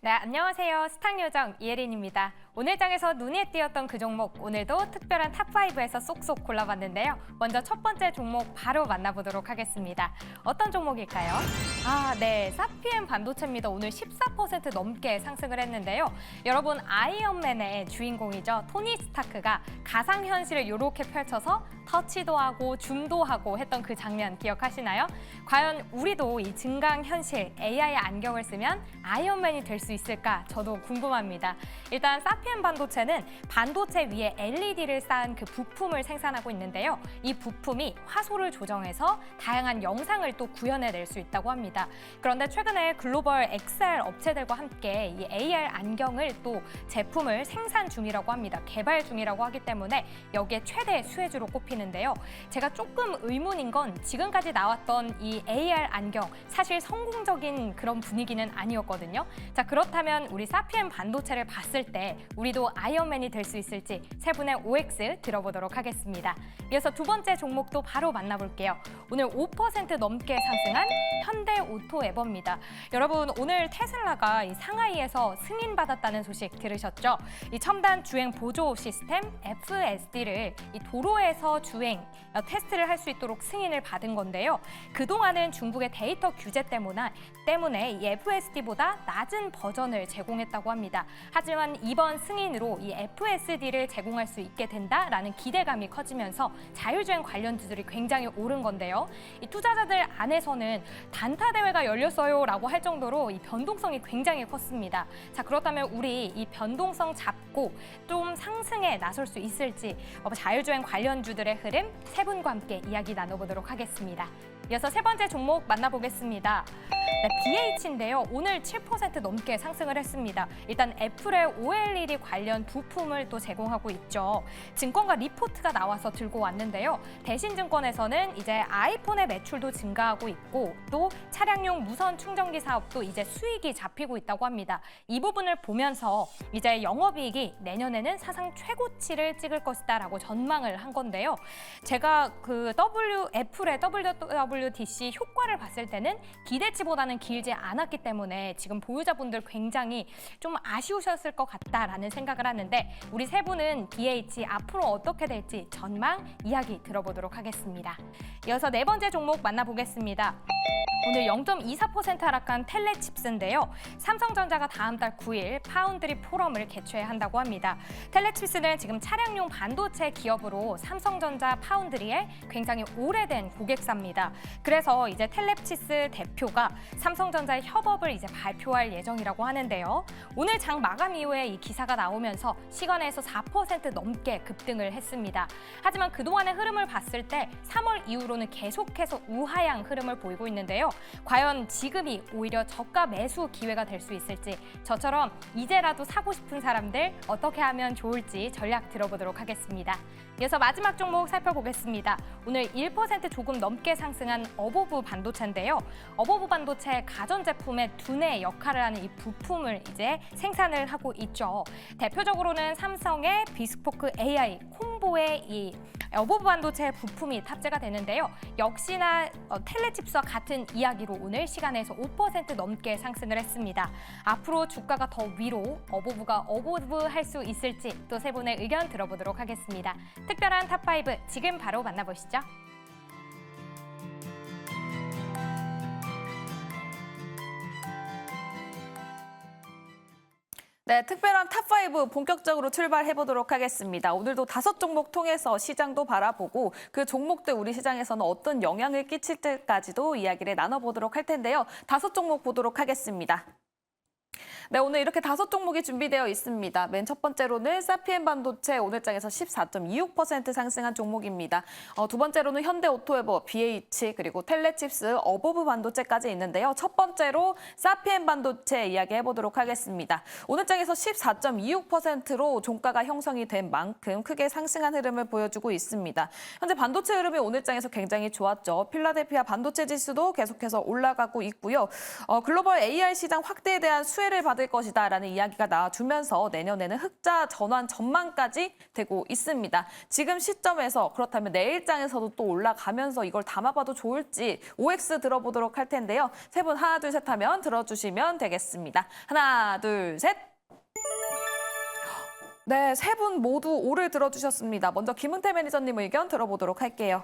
네, 안녕하세요. 스탁요정 이혜린입니다. 오늘 장에서 눈에 띄었던 그 종목, 오늘도 특별한 탑5에서 쏙쏙 골라봤는데요. 먼저 첫 번째 종목 바로 만나보도록 하겠습니다. 어떤 종목일까요? 네, 사피엔 반도체입니다. 오늘 14% 넘게 상승을 했는데요. 여러분, 아이언맨의 주인공이죠. 토니 스타크가 가상현실을 이렇게 펼쳐서 터치도 하고 줌도 하고 했던 그 장면 기억하시나요? 과연 우리도 이 증강현실 AI 안경을 쓰면 아이언맨이 될 수 있을까? 저도 궁금합니다. 일단 사피엔 반도체는 반도체 위에 LED를 쌓은 그 부품을 생산하고 있는데요. 이 부품이 화소를 조정해서 다양한 영상을 또 구현해낼 수 있다고 합니다. 그런데 최근에 글로벌 XR 업체들과 함께 이 AR 안경을 또 제품을 생산 중이라고 합니다. 개발 중이라고 하기 때문에 여기에 최대 수혜주로 꼽히는데요. 제가 조금 의문인 건 지금까지 나왔던 이 AR 안경 사실 성공적인 그런 분위기는 아니었거든요. 자, 그렇다면 우리 사피엔 반도체를 봤을 때 우리도 아이언맨이 될 수 있을지 세 분의 OX 들어보도록 하겠습니다. 이어서 두 번째 종목도 바로 만나볼게요. 오늘 5% 넘게 상승한 현대오토에버입니다. 여러분, 오늘 테슬라가 이 상하이에서 승인받았다는 소식 들으셨죠? 이 첨단 주행 보조 시스템 FSD를 이 도로에서 주행 테스트를 할 수 있도록 승인을 받은 건데요. 그동안은 중국의 데이터 규제 때문에 이 FSD보다 낮은 버전을 제공했다고 합니다. 하지만 이번 승인으로 이 FSD를 제공할 수 있게 된다라는 기대감이 커지면서 자율주행 관련주들이 굉장히 오른 건데요. 이 투자자들 안에서는 단타 대회가 열렸어요라고 할 정도로 이 변동성이 굉장히 컸습니다. 자, 그렇다면 우리 이 변동성 잡고 좀 상승에 나설 수 있을지 자율주행 관련주들의 흐름 세 분과 함께 이야기 나눠보도록 하겠습니다. 이어서 세 번째 종목 만나보겠습니다. 네, BH인데요. 오늘 7% 넘게 상승을 했습니다. 일단 애플의 OLED 관련 부품을 또 제공하고 있죠. 증권가 리포트가 나와서 들고 왔는데요. 대신증권에서는 이제 아이폰의 매출도 증가하고 있고 또 차량용 무선 충전기 사업도 이제 수익이 잡히고 있다고 합니다. 이 부분을 보면서 이제 영업이익이 내년에는 사상 최고치를 찍을 것이다라고 전망을 한 건데요. 제가 그 애플의 WWDC 효과를 봤을 때는 기대치보다는 길지 않았기 때문에 지금 보유자분들 굉장히 좀 아쉬우셨을 것 같다라는 생각을 하는데 우리 세 분은 BH 앞으로 어떻게 될지 전망 이야기 들어보도록 하겠습니다. 이어서 네 번째 종목 만나보겠습니다. 오늘 0.24% 하락한 텔레칩스인데요. 삼성전자가 다음 달 9일 파운드리 포럼을 개최한다고 합니다. 텔레칩스는 지금 차량용 반도체 기업으로 삼성전자 파운드리의 굉장히 오래된 고객사입니다. 그래서 이제 텔레칩스 대표가 삼성전자의 협업을 이제 발표할 예정이라고 하는데요. 오늘 장 마감 이후에 이 기사가 나오면서 시간에서 4% 넘게 급등을 했습니다. 하지만 그동안의 흐름을 봤을 때 3월 이후로는 계속해서 우하향 흐름을 보이고 있는데요. 과연 지금이 오히려 저가 매수 기회가 될 수 있을지 저처럼 이제라도 사고 싶은 사람들 어떻게 하면 좋을지 전략 들어보도록 하겠습니다. 이어서 마지막 종목 살펴보겠습니다. 오늘 1% 조금 넘게 상승한 어보브 반도체인데요. 어보브 반도체 가전제품의 두뇌 역할을 하는 이 부품을 이제 생산을 하고 있죠. 대표적으로는 삼성의 비스포크 AI 콤보의 이 어보브 반도체 부품이 탑재가 되는데요. 역시나 텔레칩스와 같은 이야기로 오늘 시간에서 5% 넘게 상승을 했습니다. 앞으로 주가가 더 위로 어보브가 어보브할 수 있을지 또 세 분의 의견 들어보도록 하겠습니다. 특별한 탑5 지금 바로 만나보시죠. 네, 특별한 탑5 본격적으로 출발해보도록 하겠습니다. 오늘도 5종목 통해서 시장도 바라보고 그 종목들 우리 시장에서는 어떤 영향을 끼칠 때까지도 이야기를 나눠보도록 할 텐데요. 5종목 보도록 하겠습니다. 네, 오늘 이렇게 5종목이 준비되어 있습니다. 맨 첫 번째로는 사피엔 반도체 오늘장에서 14.26% 상승한 종목입니다. 두 번째로는 현대오토에버, BH, 그리고 텔레칩스, 어보브 반도체까지 있는데요. 첫 번째로 사피엔 반도체 이야기해보도록 하겠습니다. 오늘장에서 14.26%로 종가가 형성이 된 만큼 크게 상승한 흐름을 보여주고 있습니다. 현재 반도체 흐름이 오늘장에서 굉장히 좋았죠. 필라델피아 반도체 지수도 계속해서 올라가고 있고요. 글로벌 AI 시장 확대에 대한 수혜를 받는 받을 것이다라는 이야기가 나와주면서 내년에는 흑자 전환 전망까지 되고 있습니다. 지금 시점에서 그렇다면 내일장에서도 또 올라가면서 이걸 담아봐도 좋을지 OX 들어보도록 할 텐데요. 세 분 하나 둘 셋 하면 들어주시면 되겠습니다. 하나 둘 셋. 네, 세 분 모두 오를 들어주셨습니다. 먼저 김은태 매니저님 의견 들어보도록 할게요.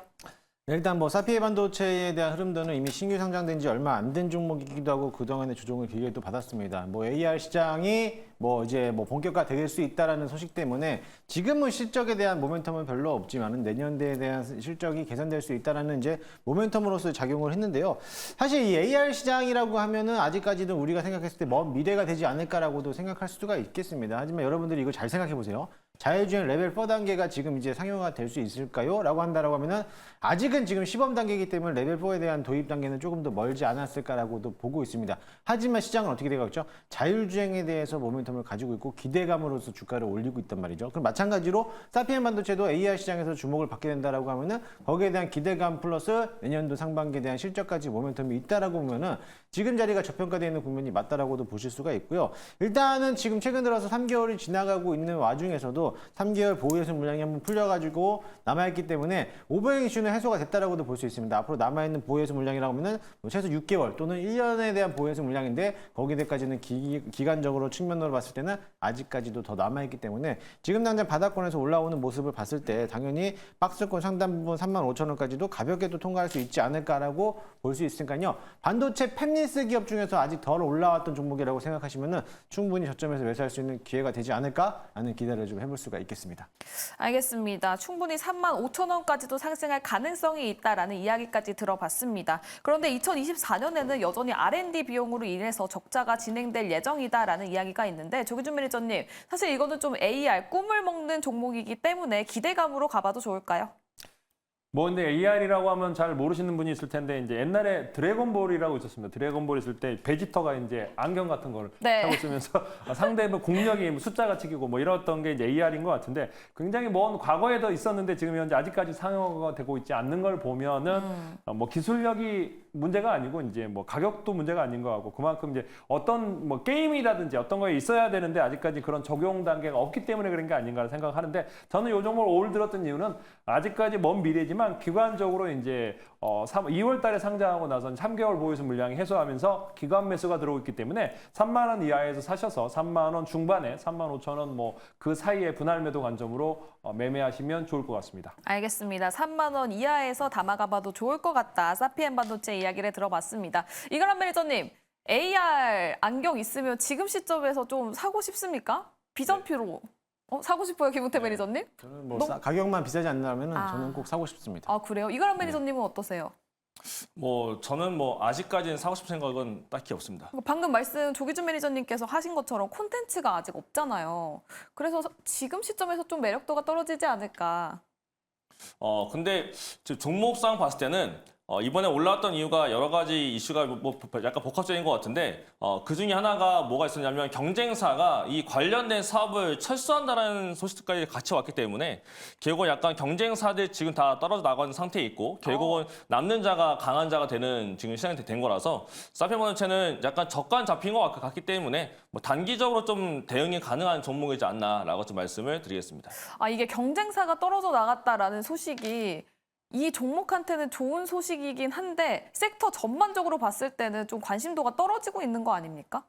네, 일단 뭐 사피의 반도체에 대한 흐름도는 이미 신규 상장된 지 얼마 안 된 종목이기도 하고 그동안의 조정을 길게 또 받았습니다. 뭐 AR 시장이 이제 본격화 될 수 있다라는 소식 때문에 지금은 실적에 대한 모멘텀은 별로 없지만은 내년도에 대한 실적이 개선될 수 있다라는 이제 모멘텀으로서 작용을 했는데요. 사실 이 AR 시장이라고 하면은 아직까지는 우리가 생각했을 때 먼 미래가 되지 않을까라고도 생각할 수가 있겠습니다. 하지만 여러분들이 이거 잘 생각해 보세요. 자율주행 레벨 4단계가 지금 이제 상용화 될 수 있을까요? 라고 한다라고 하면은 아직은 지금 시범 단계이기 때문에 레벨 4에 대한 도입 단계는 조금 더 멀지 않았을까라고도 보고 있습니다. 하지만 시장은 어떻게 되고 있죠? 자율주행에 대해서 모멘텀을 가지고 있고 기대감으로서 주가를 올리고 있단 말이죠. 그럼 마찬가지로 사피엔 반도체도 AR 시장에서 주목을 받게 된다라고 하면은 거기에 대한 기대감 플러스 내년도 상반기에 대한 실적까지 모멘텀이 있다라고 보면은 지금 자리가 저평가되어 있는 국면이 맞다라고도 보실 수가 있고요. 일단은 지금 최근 들어서 3개월이 지나가고 있는 와중에서도 3개월 보유예수 물량이 한번 풀려가지고 남아있기 때문에 오버행 이슈는 해소가 됐다라고도 볼 수 있습니다. 앞으로 남아있는 보유예수 물량이라고 하면은 최소 6개월 또는 1년에 대한 보유예수 물량인데 거기에까지는 기간적으로 측면으로 봤을 때는 아직까지도 더 남아있기 때문에 지금 당장 바닥권에서 올라오는 모습을 봤을 때 당연히 박스권 상단 부분 35,000원까지도 가볍게 또 통과할 수 있지 않을까라고 볼 수 있으니까요. 반도체 팹리스 기업 중에서 아직 덜 올라왔던 종목이라고 생각하시면은 충분히 저점에서 매수할 수 있는 기회가 되지 않을까라는 기대를 좀 해볼 수가 있겠습니다. 알겠습니다. 충분히 35,000원까지도 상승할 가능성이 있다라는 이야기까지 들어봤습니다. 그런데 2024년에는 여전히 R&D 비용으로 인해서 적자가 진행될 예정이다라는 이야기가 있는데 조기준 매니저님, 사실 이거는 좀 AR 꿈을 먹는 종목이기 때문에 기대감으로 가봐도 좋을까요? 근데 AR이라고 하면 잘 모르시는 분이 있을 텐데 이제 옛날에 드래곤볼이라고 있었습니다. 드래곤볼 있을 때 베지터가 이제 안경 같은 걸 네. 하고 있으면서 상대방 공격이 숫자가 찍히고 이랬던 게 이제 AR인 것 같은데 굉장히 먼 과거에도 있었는데 지금 현재 아직까지 상용화가 되고 있지 않는 걸 보면은 기술력이 문제가 아니고 이제 가격도 문제가 아닌 것 같고 그만큼 이제 어떤 게임이라든지 어떤 거에 있어야 되는데 아직까지 그런 적용 단계가 없기 때문에 그런 게 아닌가 생각하는데 저는 요 종목을 올 들었던 이유는 아직까지 먼 미래지만 기관적으로 이제 2월 달에 상장하고 나서 3개월 보유수 물량이 해소하면서 기관 매수가 들어오고 있기 때문에 3만 원 이하에서 사셔서 3만 원 중반에 3만 5천 원 그 사이에 분할 매도 관점으로 매매하시면 좋을 것 같습니다. 알겠습니다. 3만 원 이하에서 담아가봐도 좋을 것 같다. 사피엔 반도체 이야기를 들어봤습니다. 이가람 매니저님, AR 안경 있으면 지금 시점에서 좀 사고 싶습니까? 비전표로. 사고 싶어요, 김은태 매니저님? 저는 가격만 비싸지 않는다면 저는 꼭 사고 싶습니다. 아, 그래요? 이가람 매니저님은 어떠세요? 저는 아직까지는 사고 싶은 생각은 딱히 없습니다. 방금 말씀 조기준 매니저님께서 하신 것처럼 콘텐츠가 아직 없잖아요. 그래서 지금 시점에서 좀 매력도가 떨어지지 않을까. 근데 종목상 봤을 때는 이번에 올라왔던 이유가 여러 가지 이슈가 약간 복합적인 것 같은데 그 중에 하나가 뭐가 있었냐면 경쟁사가 이 관련된 사업을 철수한다는 소식까지 같이 왔기 때문에 결국 약간 경쟁사들 지금 다 떨어져 나가는 상태에 있고 결국은 남는 자가 강한 자가 되는 지금 시장이 된 거라서 사피엔 반도체는 약간 저가 잡힌 것 같기 때문에 단기적으로 좀 대응이 가능한 종목이지 않나라고 좀 말씀을 드리겠습니다. 이게 경쟁사가 떨어져 나갔다라는 소식이 이 종목한테는 좋은 소식이긴 한데 섹터 전반적으로 봤을 때는 좀 관심도가 떨어지고 있는 거 아닙니까?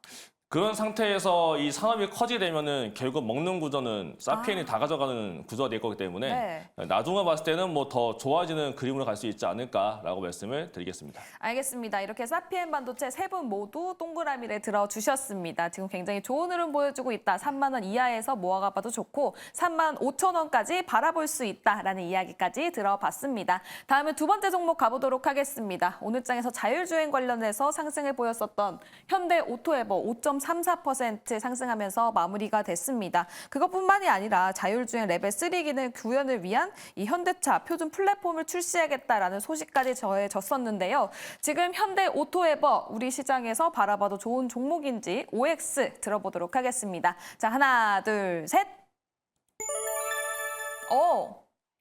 그런 상태에서 이 산업이 커지게 되면은 결국 먹는 구조는 사피엔이 다 가져가는 구조가 될 거기 때문에 나중에 봤을 때는 더 좋아지는 그림으로 갈 수 있지 않을까라고 말씀을 드리겠습니다. 알겠습니다. 이렇게 사피엔 반도체 세 분 모두 동그라미를 들어주셨습니다. 지금 굉장히 좋은 흐름 보여주고 있다. 3만 원 이하에서 모아가봐도 좋고 3만 5천 원까지 바라볼 수 있다라는 이야기까지 들어봤습니다. 다음은 두 번째 종목 가보도록 하겠습니다. 오늘 장에서 자율주행 관련해서 상승을 보였었던 현대 오토에버 5.34% 상승하면서 마무리가 됐습니다. 그것뿐만이 아니라 자율주행 레벨 3 기능 구현을 위한 이 현대차 표준 플랫폼을 출시하겠다라는 소식까지 전해졌었는데요. 지금 현대 오토에버 우리 시장에서 바라봐도 좋은 종목인지 OX 들어보도록 하겠습니다. 자, 하나, 둘, 셋.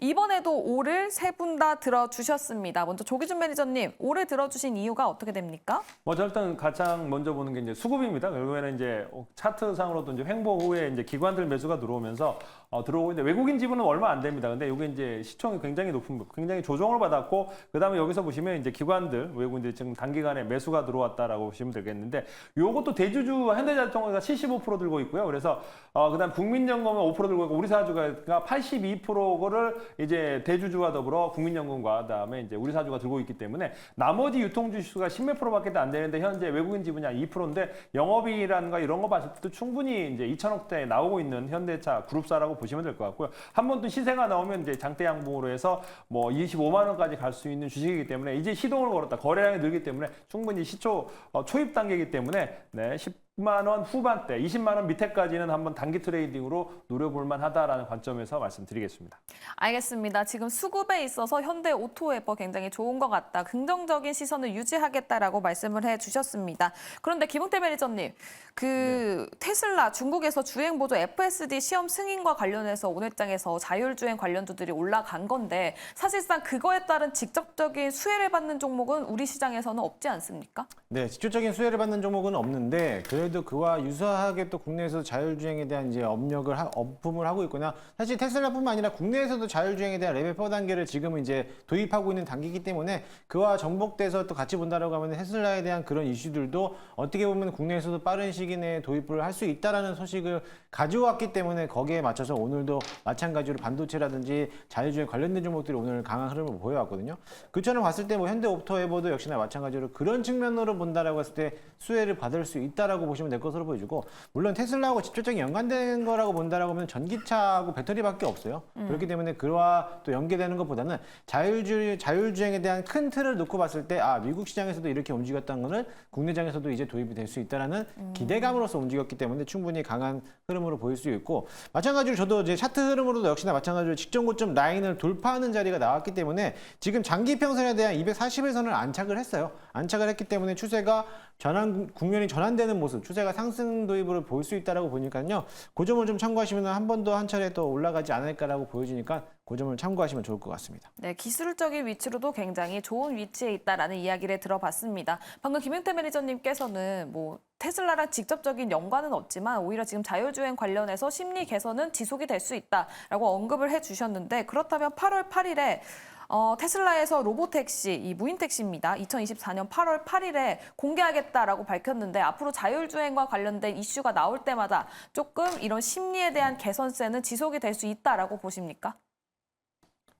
이번에도 오를 세 분 다 들어주셨습니다. 먼저 조기준 매니저님, 오를 들어주신 이유가 어떻게 됩니까? 저 일단 가장 먼저 보는 게 이제 수급입니다. 결국에는 이제 차트상으로도 이제 횡보 후에 이제 기관들 매수가 들어오면서 들어오고 있는데 외국인 지분은 얼마 안 됩니다. 근데 이게 이제 시총이 굉장히 높은, 굉장히 조정을 받았고 그다음에 여기서 보시면 이제 기관들 외국인들이 지금 단기간에 매수가 들어왔다라고 보시면 되겠는데 요것도 대주주 현대자동차가 75% 들고 있고요. 그래서 그다음 국민연금은 5% 들고 있고 우리사주가 82%를 이제 대주주와 더불어 국민연금과 그다음에 이제 우리사주가 들고 있기 때문에 나머지 유통주수가 10몇 %밖에 안 되는데 현재 외국인 지분이 한 2%인데 영업이익이라든가 이런 거 봤을 때도 충분히 이제 2천억대에 나오고 있는 현대차 그룹사라고 보시면 될 것 같고요. 한 번 또 시세가 나오면 이제 장대 양봉으로 해서 뭐 25만 원까지 갈 수 있는 주식이기 때문에 이제 시동을 걸었다. 거래량이 늘기 때문에 충분히 시초 초입 단계이기 때문에 10만 원 후반대, 20만 원 밑에까지는 한번 단기 트레이딩으로 노려볼 만하다라는 관점에서 말씀드리겠습니다. 알겠습니다. 지금 수급에 있어서 현대 오토웨버 굉장히 좋은 것 같다. 긍정적인 시선을 유지하겠다라고 말씀을 해주셨습니다. 그런데 김웅태 매니저님, 테슬라 중국에서 주행보조 FSD 시험 승인과 관련해서 오늘장에서 자율주행 관련주들이 올라간 건데 사실상 그거에 따른 직접적인 수혜를 받는 종목은 우리 시장에서는 없지 않습니까? 네, 직접적인 수혜를 받는 종목은 없는데 그래도 그와 유사하게 또 국내에서 자율주행에 대한 이제 업품을 하고 있거나 사실 테슬라뿐만 아니라 국내에서도 자율주행에 대한 레벨 4 단계를 지금은 이제 도입하고 있는 단계이기 때문에 그와 접목돼서 또 같이 본다라고 하면 테슬라에 대한 그런 이슈들도 어떻게 보면 국내에서도 빠른 시기 내에 도입을 할 수 있다라는 소식을 가져왔기 때문에 거기에 맞춰서 오늘도 마찬가지로 반도체라든지 자율주행 관련된 종목들이 오늘 강한 흐름을 보여왔거든요. 그처럼 봤을 때 뭐 현대오토웨버도 역시나 마찬가지로 그런 측면으로 본다라고 했을 때 수혜를 받을 수 있다라고 보시면 될 것으로 보여지고 물론 테슬라하고 직접적인 연관된 거라고 본다라고 하면 전기차하고 배터리밖에 없어요. 그렇기 때문에 그와 또 연계되는 것보다는 자율주행에 대한 큰 틀을 놓고 봤을 때 미국 시장에서도 이렇게 움직였다는 거는 국내장에서도 이제 도입이 될 수 있다라는 기대감으로서 움직였기 때문에 충분히 강한 흐름으로 보일 수 있고 마찬가지로 저도 이제 차트 흐름으로도 역시나 마찬가지로 직전 고점 라인을 돌파하는 자리가 나왔기 때문에 지금 장기 평선에 대한 240일선을 안착을 했어요. 안착을 했기 때문에 추세가 국면이 전환되는 모습, 추세가 상승 도입으로 볼 수 있다라고 보니까요. 그 점을 좀 참고하시면 한 번 더 한 차례 더 올라가지 않을까라고 보여지니까 그 점을 참고하시면 좋을 것 같습니다. 네, 기술적인 위치로도 굉장히 좋은 위치에 있다라는 이야기를 들어봤습니다. 방금 김용태 매니저님께서는 테슬라랑 직접적인 연관은 없지만 오히려 지금 자율주행 관련해서 심리 개선은 지속이 될 수 있다라고 언급을 해주셨는데 그렇다면 8월 8일에 테슬라에서 로보택시, 이 무인택시입니다. 2024년 8월 8일에 공개하겠다라고 밝혔는데 앞으로 자율주행과 관련된 이슈가 나올 때마다 조금 이런 심리에 대한 개선세는 지속이 될 수 있다라고 보십니까?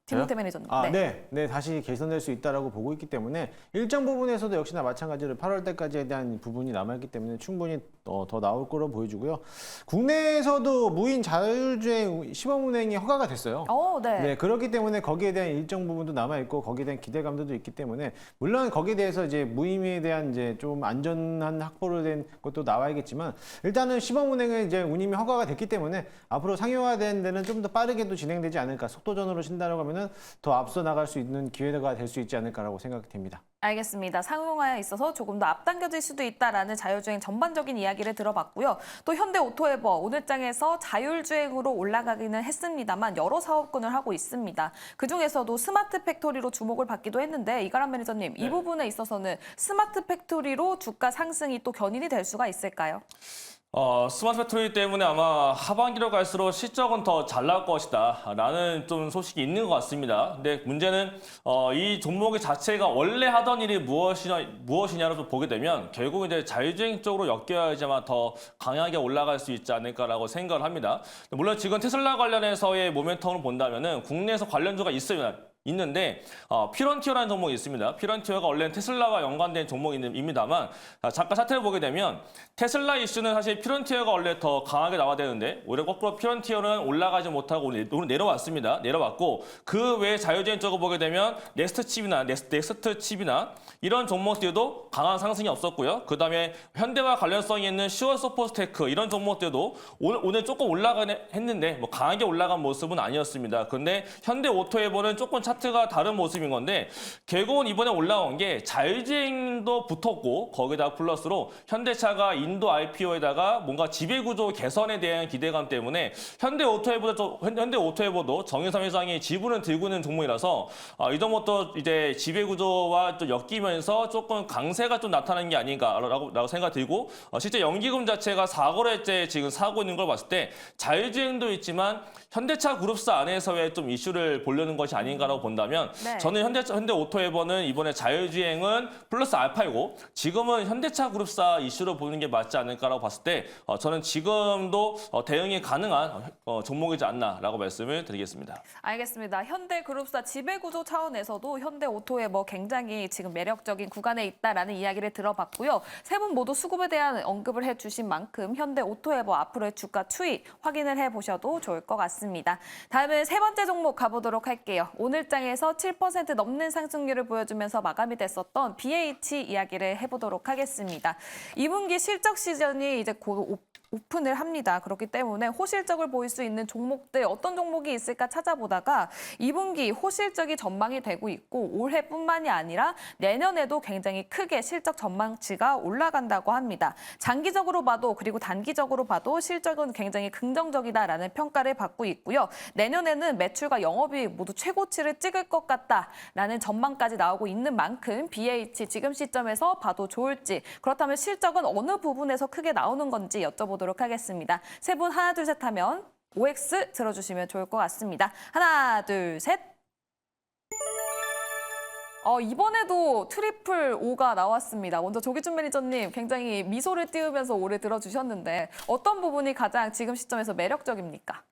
김용태 매니저님. 네, 다시 개선될 수 있다라고 보고 있기 때문에 일정 부분에서도 역시나 마찬가지로 8월 때까지에 대한 부분이 남아있기 때문에 충분히 더 나올 거로 보여지고요. 국내에서도 무인 자율주행 시범운행이 허가가 됐어요. 네, 그렇기 때문에 거기에 대한 일정 부분도 남아있고 거기에 대한 기대감들도 있기 때문에 물론 거기에 대해서 이제 무임에 대한 이제 좀 안전한 확보를 된 것도 나와야겠지만 일단은 시범운행은 이제 운임이 허가가 됐기 때문에 앞으로 상용화된 데는 좀 더 빠르게도 진행되지 않을까. 속도전으로 신다라고 하면 더 앞서 나갈 수 있는 기회가 될 수 있지 않을까라고 생각이 됩니다. 알겠습니다. 상용화에 있어서 조금 더 앞당겨질 수도 있다라는 자율주행 전반적인 이야기를 들어봤고요. 또 현대오토웨버 오늘장에서 자율주행으로 올라가기는 했습니다만 여러 사업군을 하고 있습니다. 그중에서도 스마트 팩토리로 주목을 받기도 했는데 이가람 매니저님, 이 부분에 있어서는 스마트 팩토리로 주가 상승이 또 견인이 될 수가 있을까요? 스마트 팩토리 때문에 아마 하반기로 갈수록 실적은 더 잘 나올 것이다 라는 좀 소식이 있는 것 같습니다. 근데 문제는 이 종목의 자체가 원래 하던 일이 무엇이냐로 좀 보게 되면 결국 이제 자율주행 쪽으로 엮여야지만 더 강하게 올라갈 수 있지 않을까라고 생각을 합니다. 물론 지금 테슬라 관련해서의 모멘텀을 본다면은 국내에서 관련주가 있는데 피런티어라는 종목이 있습니다. 피런티어가 원래는 테슬라와 연관된 종목입니다만 잠깐 차트를 보게 되면 테슬라 이슈는 사실 피런티어가 원래 더 강하게 나와야 되는데 오히려 거꾸로 피런티어는 올라가지 못하고 오늘 내려왔습니다. 내려왔고 그 외에 자율주행 쪽을 보게 되면 넥스트 칩이나 이런 종목들도 강한 상승이 없었고요. 그다음에 현대와 관련성이 있는 슈어서포스테크 이런 종목들도 오늘 조금 올라가긴 했는데 강하게 올라간 모습은 아니었습니다. 근데 현대오토웨버는 조금 차트 차트가 다른 모습인 건데 결국은 이번에 올라온 게 자율주행도 붙었고 거기다 플러스로 현대차가 인도 IPO에다가 뭔가 지배구조 개선에 대한 기대감 때문에 현대오토에버도 정의삼 회장이 지분을 들고 있는 종목이라서 이 종목도 이제 지배구조와 좀 엮이면서 조금 강세가 좀 나타나는 게 아닌가라고 생각 들고 실제 연기금 자체가 4거래째 지금 사고 있는 걸 봤을 때 자율주행도 있지만 현대차 그룹사 안에서의 좀 이슈를 보려는 것이 아닌가라고 본다면 네. 저는 현대오토에버는 이번에 자율주행은 플러스 알파이고 지금은 현대차 그룹사 이슈로 보는 게 맞지 않을까라고 봤을 때 저는 지금도 대응이 가능한 종목이지 않나라고 말씀을 드리겠습니다. 알겠습니다. 현대그룹사 지배구조 차원에서도 현대오토에버 굉장히 지금 매력적인 구간에 있다라는 이야기를 들어봤고요. 세 분 모두 수급에 대한 언급을 해주신 만큼 현대오토에버 앞으로의 주가 추이 확인을 해보셔도 좋을 것 같습니다. 다음은 세 번째 종목 가보도록 할게요. 오늘 장에서 7% 넘는 상승률을 보여주면서 마감이 됐었던 BH 이야기를 해보도록 하겠습니다. 2분기 실적 시즌이 이제 곧 오픈을 합니다. 그렇기 때문에 호실적을 보일 수 있는 종목들 어떤 종목이 있을까 찾아보다가 2분기 호실적이 전망이 되고 있고 올해뿐만이 아니라 내년에도 굉장히 크게 실적 전망치가 올라간다고 합니다. 장기적으로 봐도 그리고 단기적으로 봐도 실적은 굉장히 긍정적이다라는 평가를 받고 있고요. 내년에는 매출과 영업이익 모두 최고치를 찍을 것 같다라는 전망까지 나오고 있는 만큼 BH 지금 시점에서 봐도 좋을지 그렇다면 실적은 어느 부분에서 크게 나오는 건지 여쭤보도록 하겠습니다. 세 분 하나 둘 셋 하면 OX 들어주시면 좋을 것 같습니다. 하나 둘 셋. 이번에도 트리플 O가 나왔습니다. 먼저 조기준 매니저님 굉장히 미소를 띄우면서 오래 들어주셨는데 어떤 부분이 가장 지금 시점에서 매력적입니까?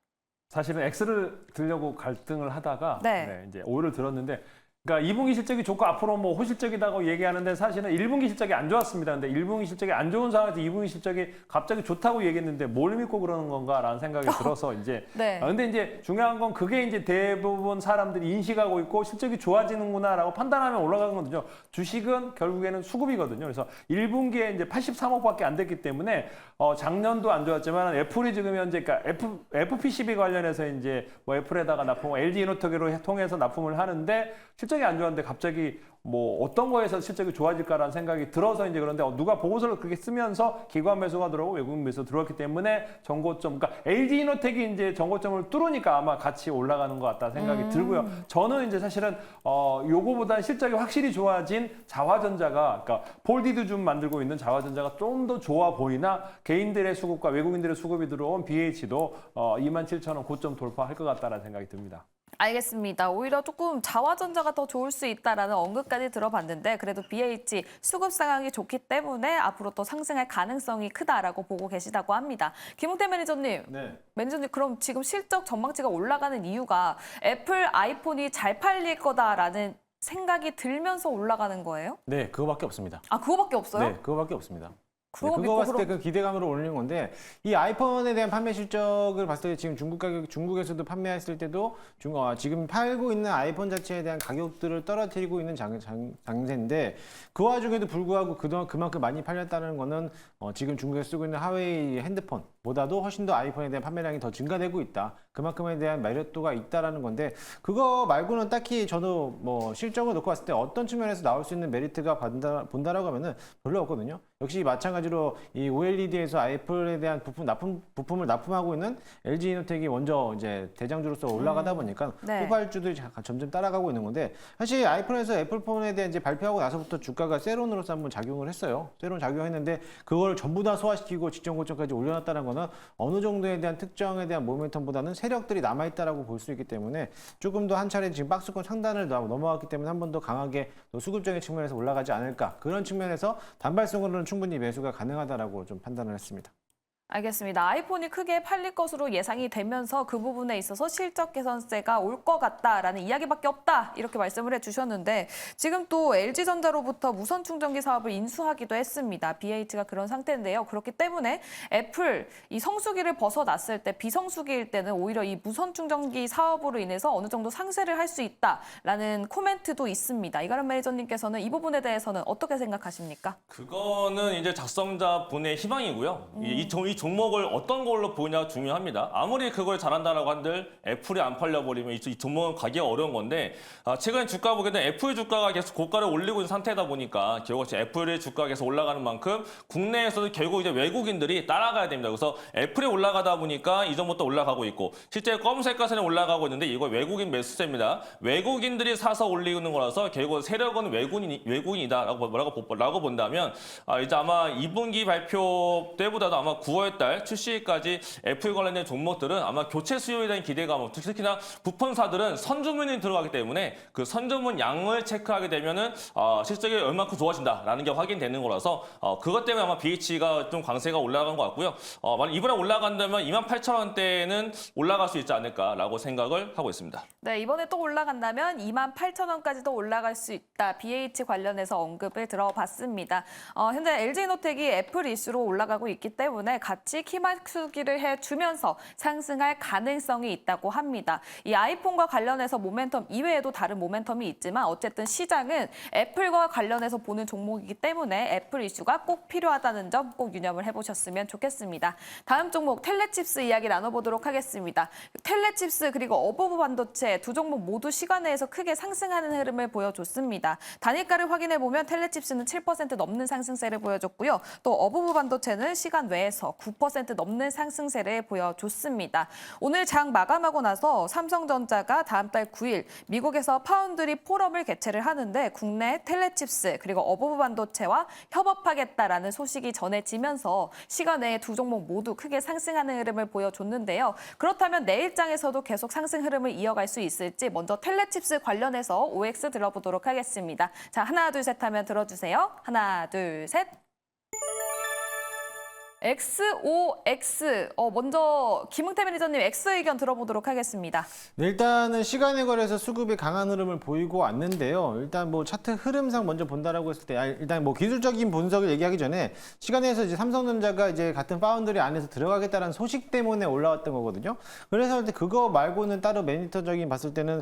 사실은 X를 들려고 갈등을 하다가 네. 이제 O를 들었는데 그러니까 2분기 실적이 좋고 앞으로 뭐 호실적이라고 얘기하는데 사실은 1분기 실적이 안 좋았습니다. 근데 1분기 실적이 안 좋은 상황에서 2분기 실적이 갑자기 좋다고 얘기했는데 뭘 믿고 그러는 건가라는 생각이 들어서 이제 네. 근데 이제 중요한 건 그게 이제 대부분 사람들이 인식하고 있고 실적이 좋아지는구나라고 판단하면 올라가는 거거든요. 주식은 결국에는 수급이거든요. 그래서 1분기에 이제 83억밖에 안 됐기 때문에 작년도 안 좋았지만 애플이 지금 현재 그러니까 FPCB 관련해서 이제 뭐 애플에다가 납품, LG 이노텍으로 통해서 납품을 하는데 실적이 안 좋았는데 갑자기 뭐 어떤 거에서 실적이 좋아질까라는 생각이 들어서 이제 그런데 누가 보고서를 그렇게 쓰면서 기관 매수가 들어오고 외국인 매수 들어왔기 때문에 정고점, 그러니까 LG 이노텍이 이제 정고점을 뚫으니까 아마 같이 올라가는 것 같다 생각이 들고요. 저는 이제 사실은 요거보다 실적이 확실히 좋아진 자화전자가, 그러니까 폴디드 줌 만들고 있는 자화전자가 좀 더 좋아 보이나 개인들의 수급과 외국인들의 수급이 들어온 BH도 27,000원 고점 돌파할 것 같다라는 생각이 듭니다. 알겠습니다. 오히려 조금 자화전자가 더 좋을 수 있다라는 언급까지 들어봤는데 그래도 BH 수급 상황이 좋기 때문에 앞으로 또 상승할 가능성이 크다라고 보고 계시다고 합니다. 김웅태 매니저님, 네. 매니저님 그럼 지금 실적 전망치가 올라가는 이유가 애플 아이폰이 잘 팔릴 거다라는 생각이 들면서 올라가는 거예요? 네, 그거밖에 없습니다. 그거밖에 없어요? 네, 그거밖에 없습니다. 그거 그거 믿고 봤을 때 그럼- 그 기대감으로 올리는 건데 이 아이폰에 대한 판매 실적을 봤을 때 지금 중국에서도 판매했을 때도 지금 팔고 있는 아이폰 자체에 대한 가격들을 떨어뜨리고 있는 장세인데 그 와중에도 불구하고 그동안 그만큼 많이 팔렸다는 거는 지금 중국에서 쓰고 있는 하웨이 핸드폰보다도 훨씬 더 아이폰에 대한 판매량이 더 증가되고 있다. 그만큼에 대한 매력도가 있다라는 건데 그거 말고는 딱히 저도 뭐 실적을 놓고 봤을 때 어떤 측면에서 나올 수 있는 메리트가 본다라고 하면은 별로 없거든요. 역시 마찬가지로 이 OLED에서 애플에 대한 부품을 납품하고 있는 LG 이노텍이 먼저 이제 대장주로서 올라가다 보니까 네. 후발주들이 점점 따라가고 있는 건데 사실 아이폰에서 애플폰에 대한 이제 발표하고 나서부터 주가가 세론으로서 한번 작용을 했어요. 세론 작용했는데 그걸 전부 다 소화시키고 직전 고점까지 올려놨다는 거는 어느 정도에 대한 특정에 대한 모멘텀보다는 세력들이 남아있다라고 볼 수 있기 때문에 조금 더 한 차례 지금 박스권 상단을 넘어갔기 때문에 한 번 더 강하게 또 수급적인 측면에서 올라가지 않을까 그런 측면에서 단발성으로는 충분히 매수가 가능하다라고 좀 판단을 했습니다. 알겠습니다. 아이폰이 크게 팔릴 것으로 예상이 되면서 그 부분에 있어서 실적 개선세가 올 것 같다라는 이야기밖에 없다 이렇게 말씀을 해주셨는데 지금 또 LG전자로부터 무선 충전기 사업을 인수하기도 했습니다. BH가 그런 상태인데요. 그렇기 때문에 애플 이 성수기를 벗어났을 때 비성수기일 때는 오히려 이 무선 충전기 사업으로 인해서 어느 정도 상쇄를 할 수 있다라는 코멘트도 있습니다. 이가람 매니저님께서는 이 부분에 대해서는 어떻게 생각하십니까? 그거는 이제 작성자 분의 희망이고요. 이 종목을 어떤 걸로 보느냐가 중요합니다. 아무리 그걸 잘한다라고 한들 애플이 안 팔려버리면 이 종목은 가기가 어려운 건데 최근 주가 보게 되면 애플 주가가 계속 고가를 올리고 있는 상태다 보니까 결국 애플의 주가가 계속 올라가는 만큼 국내에서도 결국 이제 외국인들이 따라가야 됩니다. 그래서 애플이 올라가다 보니까 이 종목도 올라가고 있고 실제 검은색 가세는 올라가고 있는데 이거 외국인 매수세입니다. 외국인들이 사서 올리는 거라서 결국 세력은 외국인이다라고 본다면 이제 아마 2분기 발표 때보다도 아마 9월달 출시까지 애플 관련된 종목들은 아마 교체 수요에 대한 기대감, 특히나 부품사들은 선주문이 들어가기 때문에 그 선주문 양을 체크하게 되면은 실적이 얼마큼 좋아진다라는 게 확인되는 거라서 그것 때문에 아마 BH가 좀 강세가 올라간 것 같고요. 만약 이번에 올라간다면 28,000원대는 올라갈 수 있지 않을까라고 생각을 하고 있습니다. 네, 이번에 또 올라간다면 28,000원까지도 올라갈 수 있다. BH 관련해서 언급을 들어봤습니다. 현재 LG노텍이 애플 이슈로 올라가고 있기 때문에 같이 키맞추기를 해주면서 상승할 가능성이 있다고 합니다. 이 아이폰과 관련해서 모멘텀 이외에도 다른 모멘텀이 있지만 어쨌든 시장은 애플과 관련해서 보는 종목이기 때문에 애플 이슈가 꼭 필요하다는 점 꼭 유념을 해보셨으면 좋겠습니다. 다음 종목 텔레칩스 이야기 나눠보도록 하겠습니다. 텔레칩스 그리고 어버브 반도체 두 종목 모두 시간 내에서 크게 상승하는 흐름을 보여줬습니다. 단일가를 확인해보면 텔레칩스는 7% 넘는 상승세를 보여줬고요. 또 어버브 반도체는 시간 외에서 9% 넘는 상승세를 보여줬습니다. 오늘 장 마감하고 나서 삼성전자가 다음 달 9일 미국에서 파운드리 포럼을 개최를 하는데 국내 텔레칩스 그리고 어버브 반도체와 협업하겠다라는 소식이 전해지면서 시간 내에 두 종목 모두 크게 상승하는 흐름을 보여줬는데요. 그렇다면 내일장에서도 계속 상승 흐름을 이어갈 수 있을지 먼저 텔레칩스 관련해서 OX 들어보도록 하겠습니다. 자, 하나, 둘, 셋 하면 들어주세요. 하나, 둘, 셋. XOX. 먼저 김흥태 매니저님 X 의견 들어보도록 하겠습니다. 네, 일단은 시간에 걸려서 수급이 강한 흐름을 보이고 왔는데요. 일단 뭐 차트 흐름상 먼저 본다라고 했을 때 일단 뭐 기술적인 분석을 얘기하기 전에 시간에서 이제 삼성전자가 이제 같은 파운드리 안에서 들어가겠다는 소식 때문에 올라왔던 거거든요. 그래서 그거 말고는 따로 매니터적인 봤을 때는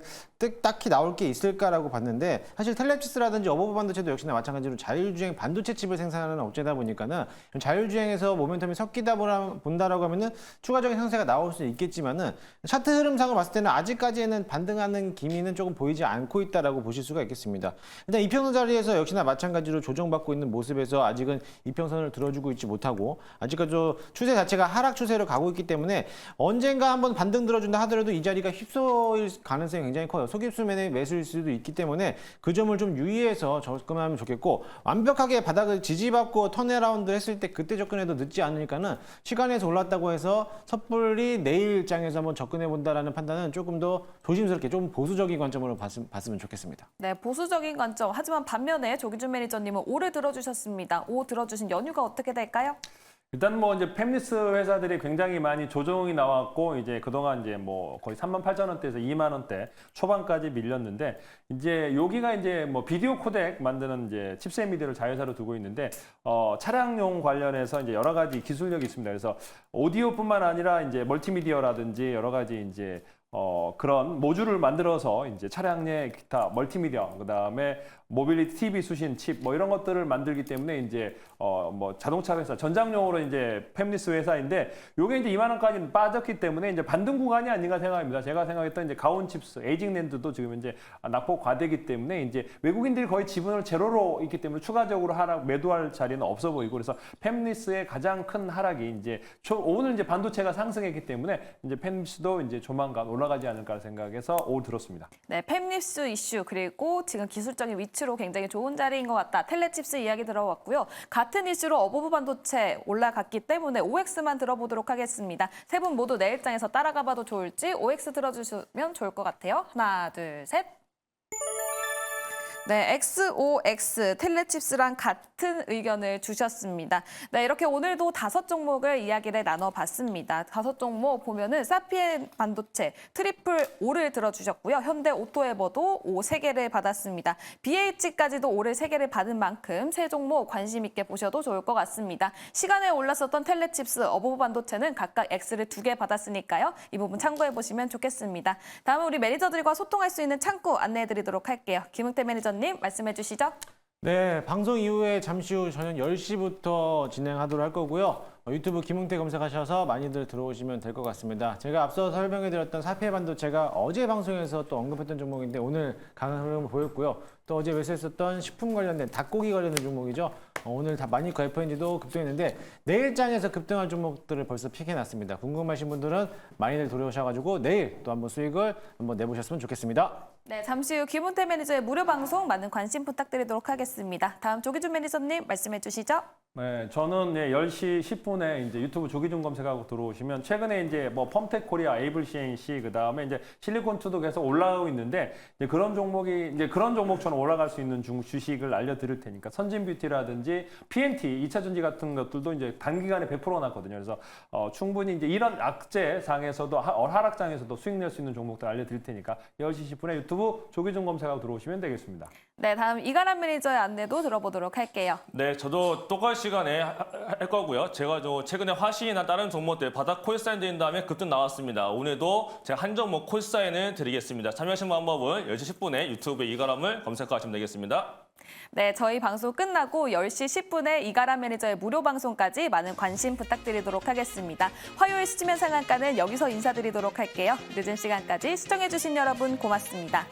딱히 나올 게 있을까라고 봤는데 사실 텔레칩스라든지 어버브 반도체도 역시나 마찬가지로 자율주행 반도체 칩을 생산하는 업체다 보니까는 자율주행에서 모멘텀이 섞이다 본다라고 하면은 추가적인 상세가 나올 수 있겠지만은 차트 흐름상을 봤을 때는 아직까지는 반등하는 기미는 조금 보이지 않고 있다라고 보실 수가 있겠습니다. 일단 이평선 자리에서 역시나 마찬가지로 조정받고 있는 모습에서 아직은 이평선을 들어주고 있지 못하고 아직까지 추세 자체가 하락 추세로 가고 있기 때문에 언젠가 한번 반등 들어준다 하더라도 이 자리가 휩소일 가능성이 굉장히 커요. 속입수면의 매수일 수도 있기 때문에 그 점을 좀 유의해서 접근하면 좋겠고 완벽하게 바닥을 지지받고 턴어라운드 했을 때 그때 접근해도 늦지 않으니까는 시간에서 올랐다고 해서 섣불리 내일장에서 한번 접근해 본다라는 판단은 조금 더 조심스럽게 좀 보수적인 관점으로 봤으면 좋겠습니다. 네, 보수적인 관점. 하지만 반면에 조기준 매니저님은 오를 들어주셨습니다. 오 들어주신 연유가 어떻게 될까요? 일단 뭐 이제 팹리스 회사들이 굉장히 많이 조정이 나왔고 이제 그동안 이제 뭐 거의 38,000원대에서 2만 원대 초반까지 밀렸는데 이제 여기가 이제 뭐 비디오 코덱 만드는 이제 칩셋 미디어를 자회사로 두고 있는데 차량용 관련해서 이제 여러 가지 기술력이 있습니다. 그래서 오디오뿐만 아니라 이제 멀티미디어라든지 여러 가지 이제 그런 모듈을 만들어서 이제 차량 내 기타 멀티미디어 그다음에 모빌리티 TV 수신 칩 뭐 이런 것들을 만들기 때문에 이제 뭐 자동차 회사 전장용으로 이제 팹리스 회사인데 요게 이제 2만 원까지는 빠졌기 때문에 이제 반등 구간이 아닌가 생각합니다. 제가 생각했던 이제 가온칩스, 에이징랜드도 지금 이제 낙폭 과대기 때문에 이제 외국인들이 거의 지분을 제로로 있기 때문에 추가적으로 하락 매도할 자리는 없어 보이고 그래서 팹리스의 가장 큰 하락이 이제 오늘 이제 반도체가 상승했기 때문에 이제 팹리스도 이제 조만간 올라가지 않을까 생각해서 올 들었습니다. 네, 팹리스 이슈 그리고 지금 기술적인 위치로 굉장히 좋은 자리인 것 같다. 텔레칩스 이야기 들어왔고요. 같은 이슈로 어버브 반도체 올라갔기 때문에 OX만 들어보도록 하겠습니다. 세 분 모두 내일장에서 따라가봐도 좋을지 OX 들어주시면 좋을 것 같아요. 하나, 둘, 셋. 네, XOX 텔레칩스랑 같은 의견을 주셨습니다. 네, 이렇게 오늘도 5종목을 이야기를 나눠봤습니다. 5종목 보면은 사피엔 반도체 트리플 O를 들어주셨고요. 현대 오토에버도 O 3개를 받았습니다. BH까지도 O를 3개를 받은 만큼 세 종목 관심 있게 보셔도 좋을 것 같습니다. 시간에 올랐었던 텔레칩스, 어버브 반도체는 각각 X를 2개 받았으니까요. 이 부분 참고해 보시면 좋겠습니다. 다음은 우리 매니저들과 소통할 수 있는 창구 안내해 드리도록 할게요. 김흥태 매니저 님 말씀해 주시죠. 네, 방송 이후에 잠시 후 저녁 10시부터 진행하도록 할 거고요. 유튜브 김웅태 검색하셔서 많이들 들어오시면 될 것 같습니다. 제가 앞서 설명해드렸던 사피의 반도체가 어제 방송에서 또 언급했던 종목인데 오늘 강한 흐름을 보였고요. 또 어제 매수했었던 식품 관련된 닭고기 관련된 종목이죠. 오늘 다 마니커 FNG도 급등했는데 내일장에서 급등할 종목들을 벌써 픽해놨습니다. 궁금하신 분들은 많이들 들어오셔가지고 내일 또 한번 수익을 한번 내보셨으면 좋겠습니다. 네, 잠시 후 김은태 매니저의 무료 방송 많은 관심 부탁드리도록 하겠습니다. 다음 조기준 매니저님 말씀해 주시죠. 네, 저는 10시 10분에 이제 유튜브 조기준 검색하고 들어오시면 최근에 이제 뭐 펌텍 코리아, 에이블 CNC 그다음에 이제 실리콘 투도 계속 올라가고 있는데 이제 그런 종목처럼 올라갈 수 있는 주식을 알려드릴 테니까 선진 뷰티라든지 PNT, 2차 전지 같은 것들도 이제 단기간에 100% 났거든요. 그래서 충분히 이제 이런 악재 상에서도 하락장에서도 수익 낼 수 있는 종목들 알려드릴 테니까 10시 10분에 유튜브 조기준 검색하고 들어오시면 되겠습니다. 네, 다음 이가람 매니저의 안내도 들어보도록 할게요. 네, 저도 똑같이 시간에 할 거고요. 제가 최근에 화신이나 다른 종목들 바닥 콜사인 드린 다음에 급등 나왔습니다. 오늘도 제가 한 종목 콜사인을 드리겠습니다. 참여하신 방법은 10시 10분에 유튜브에 이가람을 검색하시면 되겠습니다. 네, 저희 방송 끝나고 10시 10분에 이가람 매니저의 무료 방송까지 많은 관심 부탁드리도록 하겠습니다. 화요일 수지면 상한가는 여기서 인사드리도록 할게요. 늦은 시간까지 시청해주신 여러분 고맙습니다.